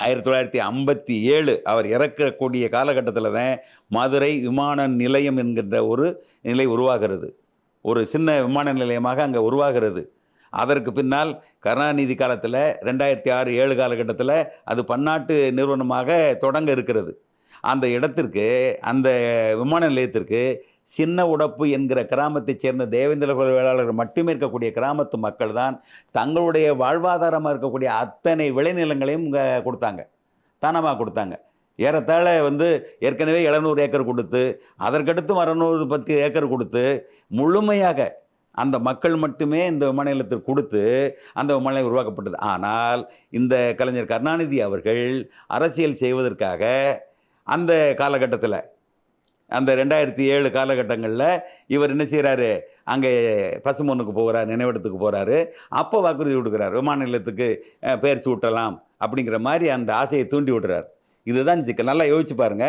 1957 அவர் இறக்கக்கூடிய காலகட்டத்தில தான் மதுரை விமான நிலையம் என்கின்ற ஒரு நிலை உருவாகிறது. ஒரு சின்ன விமான நிலையமாக அங்க உருவாகிறது. அதற்கு பின்னால் கருணாநிதி காலத்தில 2006, 7 காலகட்டத்தில அது பன்னாட்டு நிறுவனமாக தொடங்க இருக்கிறது. அந்த இடத்திற்கு, அந்த விமான நிலையத்திற்கு சின்ன உடப்பு என்கிற கிராமத்தைச் சேர்ந்த தேவேந்திர குல வேளாளர்கள் மட்டுமே இருக்கக்கூடிய கிராமத்து மக்கள் தான் தங்களுடைய வாழ்வாதாரமா இருக்கக்கூடிய அத்தனை விளைநிலங்களையும் குடுத்தாங்க. தானமா குடுத்தாங்க. ஏறத்தாழ ஏற்கனவே 700 ஏக்கர் குடுத்து, அதற்கடுத்தும் 610 ஏக்கர் குடுத்து, முழுமையாக அந்த மக்கள் மட்டுமே இந்த விமான நிலையத்திற்கு குடுத்து, அந்த விமான நிலையம் உருவாக்கப்பட்டது. ஆனால், இந்த கலைஞர் கருணாநிதி அவர்கள் அரசியல் செய்வதற்காக அந்த காலகட்டத்தில, அந்த 2007 காலகட்டங்கள்ல இவர் என்ன செய்றாரு, அங்கே பசும்பொன்னுக்கு போறார், நினைவிடத்துக்கு போறாரு. அப்ப வாக்குறுதி குடுக்குறார். விமான நிலையத்துக்கு பெயர் சூட்டலாம் அப்படிங்கிற மாரி அந்த ஆசைய தூண்டி விடுறார். இதுதான் சிக்கல். நல்லா யோசிச்சு பாருங்க.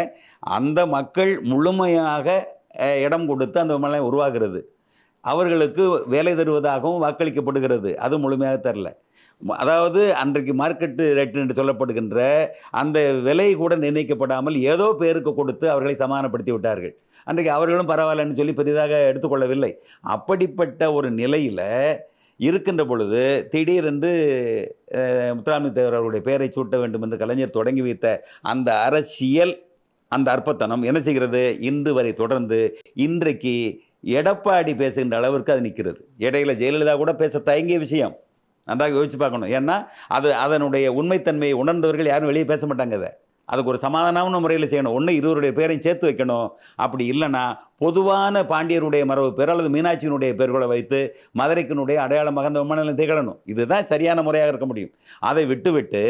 அந்த மக்கள் முழுமையாக இடம் கொடுத்து அந்த விமான நிலையம் உருவாகிறது. அவர்களுக்கு வேலை தருவதாகவும் வாக்களிக்கப்படுகிறது. அது முழுமையாக தரல. அதாவது அன்றைக்கு மார்க்கெட் ரேட் என்று சொல்லப்படுகின்ற அந்த விலை கூட நிர்ணயிக்கப்படாமல் ஏதோ பேருக்கு கொடுத்து அவர்களை சமாதானப்படுத்தி விட்டார்கள். அன்றைக்கு அவர்களும் பரவாயில்லன்னு சொல்லி பெரிதாக எடுத்துக்கொள்ளவில்லை. அப்படிப்பட்ட ஒரு நிலையில இருக்கின்ற பொழுது, திடீரென்று முத்துராமலிங்க தேவர் அவருடைய பெயரை சூட்ட வேண்டும் என்று கலைஞர் தொடங்கி வைத்த அந்த அரசியல், அந்த அற்பத்தனம் என்ன செய்கிறது? இன்று வரை தொடர்ந்து இன்றைக்கு எடப்பாடி பேசுகின்ற அளவிற்கு அது நிற்கிறது. இடையில ஜெயலலிதா கூட பேச தயங்கிய விஷயம். நன்றாக யோசிச்சு பார்க்கணும். ஏன்னா, அதனுடைய உண்மைத்தன்மையை உணர்ந்தவர்கள் யாரும் வெளியே பேச மாட்டாங்க அத. அதுக்கு ஒரு சமாதானமான முறையில செய்யணும். ஒண்ணு இருவருடைய பேரையும் சேர்த்து வைக்கணும். அப்படி இல்லன்னா, பொதுவான பாண்டியருடைய மரபு பேர் அல்லது மீனாட்சியினுடைய பெயர்களை வைத்து மதுரைக்கினுடைய அடையாளமாக அந்த விமான நிலையம் திகழணும். இதுதான் சரியான முறையாக இருக்க முடியும். அதை விட்டுவிட்டு